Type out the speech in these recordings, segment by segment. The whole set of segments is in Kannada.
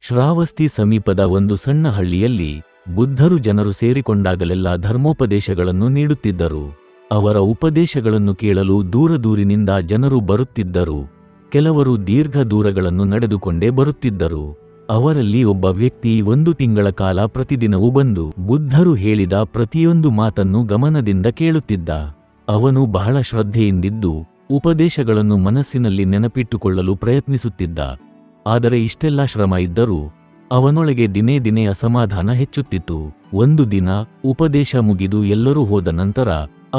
ಶ್ರಾವಸ್ತಿ ಸಮೀಪದ ಒಂದು ಸಣ್ಣ ಹಳ್ಳಿಯಲ್ಲಿ ಬುದ್ಧರು ಜನರು ಸೇರಿಕೊಂಡಾಗಲೆಲ್ಲ ಧರ್ಮೋಪದೇಶಗಳನ್ನು ನೀಡುತ್ತಿದ್ದರು. ಅವರ ಉಪದೇಶಗಳನ್ನು ಕೇಳಲು ದೂರದೂರಿನಿಂದ ಜನರು ಬರುತ್ತಿದ್ದರು. ಕೆಲವರು ದೀರ್ಘ ದೂರಗಳನ್ನು ನಡೆದುಕೊಂಡೇ ಬರುತ್ತಿದ್ದರು. ಅವರಲ್ಲಿ ಒಬ್ಬ ವ್ಯಕ್ತಿ 1 ತಿಂಗಳ ಕಾಲ ಪ್ರತಿದಿನವೂ ಬಂದು ಬುದ್ಧರು ಹೇಳಿದ ಪ್ರತಿಯೊಂದು ಮಾತನ್ನು ಗಮನದಿಂದ ಕೇಳುತ್ತಿದ್ದ. ಅವನು ಬಹಳ ಶ್ರದ್ಧೆಯಿಂದಿದ್ದು ಉಪದೇಶಗಳನ್ನು ಮನಸ್ಸಿನಲ್ಲಿ ನೆನಪಿಟ್ಟುಕೊಳ್ಳಲು ಪ್ರಯತ್ನಿಸುತ್ತಿದ್ದ. ಆದರೆ ಇಷ್ಟೆಲ್ಲ ಶ್ರಮ ಇದ್ದರೂ ಅವನೊಳಗೆ ದಿನೇ ದಿನೇ ಅಸಮಾಧಾನ ಹೆಚ್ಚುತ್ತಿತ್ತು. ಒಂದು ದಿನ ಉಪದೇಶ ಮುಗಿದು ಎಲ್ಲರೂ ಹೋದ ನಂತರ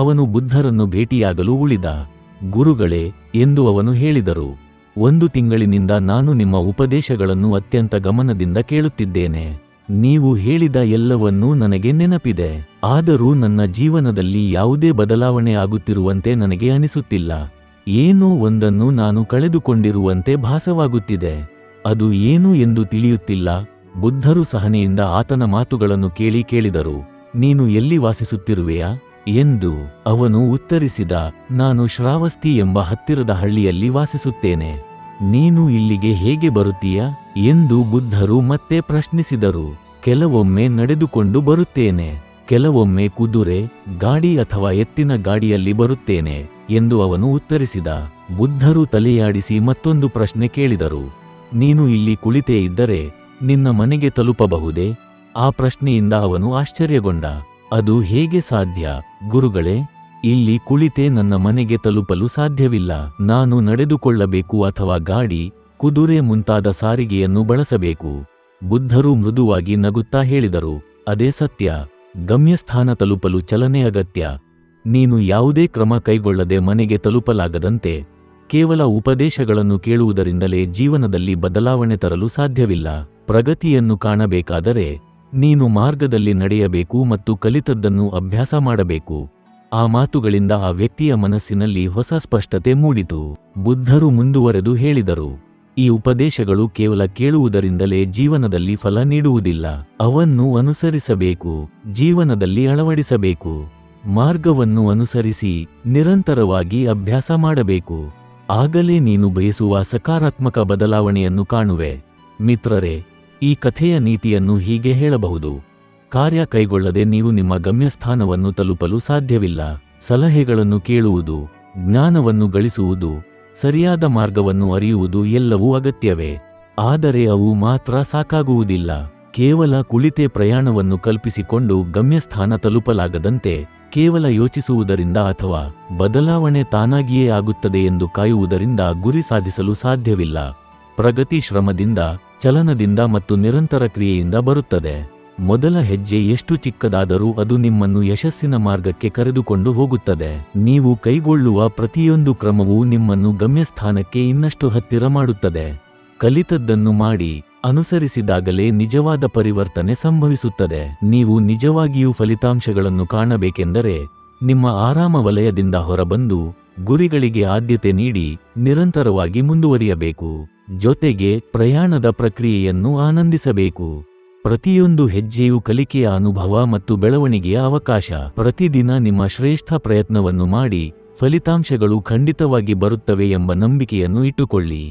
ಅವನು ಬುದ್ಧರನ್ನು ಭೇಟಿಯಾಗಲು ಉಳಿದ. ಗುರುಗಳೇ ಎಂದು ಅವನು ಹೇಳಿದರು, 1 ತಿಂಗಳಿನಿಂದ ನಾನು ನಿಮ್ಮ ಉಪದೇಶಗಳನ್ನು ಅತ್ಯಂತ ಗಮನದಿಂದ ಕೇಳುತ್ತಿದ್ದೇನೆ. ನೀವು ಹೇಳಿದ ಎಲ್ಲವನ್ನೂ ನನಗೆ ನೆನಪಿದೆ. ಆದರೂ ನನ್ನ ಜೀವನದಲ್ಲಿ ಯಾವುದೇ ಬದಲಾವಣೆ ಆಗುತ್ತಿರುವಂತೆ ನನಗೆ ಅನಿಸುತ್ತಿಲ್ಲ. ಏನೋ ಒಂದನ್ನು ನಾನು ಕಳೆದುಕೊಂಡಿರುವಂತೆ ಭಾಸವಾಗುತ್ತಿದೆ. ಅದು ಏನು ಎಂದು ತಿಳಿಯುತ್ತಿಲ್ಲ. ಬುದ್ಧರು ಸಹನೆಯಿಂದ ಆತನ ಮಾತುಗಳನ್ನು ಕೇಳಿದರು. ನೀನು ಎಲ್ಲಿ ವಾಸಿಸುತ್ತಿರುವೆಯಾ ಎಂದು ಅವನು ಉತ್ತರಿಸಿದ. ನಾನು ಶ್ರಾವಸ್ತಿ ಎಂಬ ಹತ್ತಿರದ ಹಳ್ಳಿಯಲ್ಲಿ ವಾಸಿಸುತ್ತೇನೆ. ನೀನು ಇಲ್ಲಿಗೆ ಹೇಗೆ ಬರುತ್ತೀಯಾ ಎಂದು ಬುದ್ಧರು ಮತ್ತೆ ಪ್ರಶ್ನಿಸಿದರು. ಕೆಲವೊಮ್ಮೆ ನಡೆದುಕೊಂಡು ಬರುತ್ತೇನೆ, ಕೆಲವೊಮ್ಮೆ ಕುದುರೆ, ಗಾಡಿ ಅಥವಾ ಎತ್ತಿನ ಗಾಡಿಯಲ್ಲಿ ಬರುತ್ತೇನೆ ಎಂದು ಅವನು ಉತ್ತರಿಸಿದ. ಬುದ್ಧರು ತಲೆಯಾಡಿಸಿ ಮತ್ತೊಂದು ಪ್ರಶ್ನೆ ಕೇಳಿದರು. ನೀನು ಇಲ್ಲಿ ಕುಳಿತೇ ಇದ್ದರೆ ನಿನ್ನ ಮನೆಗೆ ತಲುಪಬಹುದೇ? ಆ ಪ್ರಶ್ನೆಯಿಂದ ಅವನು ಆಶ್ಚರ್ಯಗೊಂಡ. ಅದು ಹೇಗೆ ಸಾಧ್ಯ ಗುರುಗಳೇ? ಇಲ್ಲಿ ಕುಳಿತೇ ನನ್ನ ಮನೆಗೆ ತಲುಪಲು ಸಾಧ್ಯವಿಲ್ಲ. ನಾನು ನಡೆದುಕೊಳ್ಳಬೇಕು ಅಥವಾ ಗಾಡಿ, ಕುದುರೆ ಮುಂತಾದ ಸಾರಿಗೆಯನ್ನು ಬಳಸಬೇಕು. ಬುದ್ಧರು ಮೃದುವಾಗಿ ನಗುತ್ತಾ ಹೇಳಿದರು, ಅದೇ ಸತ್ಯ. ಗಮ್ಯಸ್ಥಾನ ತಲುಪಲು ಚಲನೆ ಅಗತ್ಯ. ನೀನು ಯಾವುದೇ ಕ್ರಮ ಕೈಗೊಳ್ಳದೆ ಮನೆಗೆ ತಲುಪಲಾಗದಂತೆ ಕೇವಲ ಉಪದೇಶಗಳನ್ನು ಕೇಳುವುದರಿಂದಲೇ ಜೀವನದಲ್ಲಿ ಬದಲಾವಣೆ ತರಲು ಸಾಧ್ಯವಿಲ್ಲ. ಪ್ರಗತಿಯನ್ನು ಕಾಣಬೇಕಾದರೆ ನೀನು ಮಾರ್ಗದಲ್ಲಿ ನಡೆಯಬೇಕು ಮತ್ತು ಕಲಿತದ್ದನ್ನು ಅಭ್ಯಾಸ ಮಾಡಬೇಕು. ಆ ಮಾತುಗಳಿಂದ ಆ ವ್ಯಕ್ತಿಯ ಮನಸ್ಸಿನಲ್ಲಿ ಹೊಸ ಸ್ಪಷ್ಟತೆ ಮೂಡಿತು. ಬುದ್ಧರು ಮುಂದುವರೆದು ಹೇಳಿದರು, ಈ ಉಪದೇಶಗಳು ಕೇವಲ ಕೇಳುವುದರಿಂದಲೇ ಜೀವನದಲ್ಲಿ ಫಲ ನೀಡುವುದಿಲ್ಲ. ಅವನ್ನು ಅನುಸರಿಸಬೇಕು, ಜೀವನದಲ್ಲಿ ಅಳವಡಿಸಬೇಕು. ಮಾರ್ಗವನ್ನು ಅನುಸರಿಸಿ ನಿರಂತರವಾಗಿ ಅಭ್ಯಾಸ ಮಾಡಬೇಕು. ಆಗಲೇ ನೀನು ಬಯಸುವ ಸಕಾರಾತ್ಮಕ ಬದಲಾವಣೆಯನ್ನು ಕಾಣುವೆ. ಮಿತ್ರರೇ, ಈ ಕಥೆಯ ನೀತಿಯನ್ನು ಹೀಗೆ ಹೇಳಬಹುದು. ಕಾರ್ಯ ಕೈಗೊಳ್ಳದೆ ನೀವು ನಿಮ್ಮ ಗಮ್ಯಸ್ಥಾನವನ್ನು ತಲುಪಲು ಸಾಧ್ಯವಿಲ್ಲ. ಸಲಹೆಗಳನ್ನು ಕೇಳುವುದು, ಜ್ಞಾನವನ್ನು ಗಳಿಸುವುದು, ಸರಿಯಾದ ಮಾರ್ಗವನ್ನು ಅರಿಯುವುದು ಎಲ್ಲವೂ ಅಗತ್ಯವೇ. ಆದರೆ ಅವು ಮಾತ್ರ ಸಾಕಾಗುವುದಿಲ್ಲ. ಕೇವಲ ಕುಳಿತೇ ಪ್ರಯಾಣವನ್ನು ಕಲ್ಪಿಸಿಕೊಂಡು ಗಮ್ಯಸ್ಥಾನ ತಲುಪಲಾಗದಂತೆ ಕೇವಲ ಯೋಚಿಸುವುದರಿಂದ ಅಥವಾ ಬದಲಾವಣೆ ತಾನಾಗಿಯೇ ಆಗುತ್ತದೆ ಎಂದು ಕಾಯುವುದರಿಂದ ಗುರಿ ಸಾಧಿಸಲು ಸಾಧ್ಯವಿಲ್ಲ. ಪ್ರಗತಿ ಶ್ರಮದಿಂದ, ಚಲನದಿಂದ ಮತ್ತು ನಿರಂತರ ಕ್ರಿಯೆಯಿಂದ ಬರುತ್ತದೆ. ಮೊದಲ ಹೆಜ್ಜೆ ಎಷ್ಟು ಚಿಕ್ಕದಾದರೂ ಅದು ನಿಮ್ಮನ್ನು ಯಶಸ್ಸಿನ ಮಾರ್ಗಕ್ಕೆ ಕರೆದುಕೊಂಡು ಹೋಗುತ್ತದೆ. ನೀವು ಕೈಗೊಳ್ಳುವ ಪ್ರತಿಯೊಂದು ಕ್ರಮವೂ ನಿಮ್ಮನ್ನು ಗಮ್ಯಸ್ಥಾನಕ್ಕೆ ಇನ್ನಷ್ಟು ಹತ್ತಿರ ಮಾಡುತ್ತದೆ. ಕಲಿತದ್ದನ್ನು ಮಾಡಿ ಅನುಸರಿಸಿದಾಗಲೇ ನಿಜವಾದ ಪರಿವರ್ತನೆ ಸಂಭವಿಸುತ್ತದೆ. ನೀವು ನಿಜವಾಗಿಯೂ ಫಲಿತಾಂಶಗಳನ್ನು ಕಾಣಬೇಕೆಂದರೆ ನಿಮ್ಮ ಆರಾಮ ವಲಯದಿಂದ ಹೊರಬಂದು ಗುರಿಗಳಿಗೆ ಆದ್ಯತೆ ನೀಡಿ ನಿರಂತರವಾಗಿ ಮುಂದುವರಿಯಬೇಕು. ಜೊತೆಗೆ ಪ್ರಯಾಣದ ಪ್ರಕ್ರಿಯೆಯನ್ನು ಆನಂದಿಸಬೇಕು. ಪ್ರತಿಯೊಂದು ಹೆಜ್ಜೆಯೂ ಕಲಿಕೆಯ ಅನುಭವ ಮತ್ತು ಬೆಳವಣಿಗೆಯ ಅವಕಾಶ. ಪ್ರತಿದಿನ ನಿಮ್ಮ ಶ್ರೇಷ್ಠ ಪ್ರಯತ್ನವನ್ನು ಮಾಡಿ ಫಲಿತಾಂಶಗಳು ಖಂಡಿತವಾಗಿ ಬರುತ್ತವೆ ಎಂಬ ನಂಬಿಕೆಯನ್ನು ಇಟ್ಟುಕೊಳ್ಳಿ.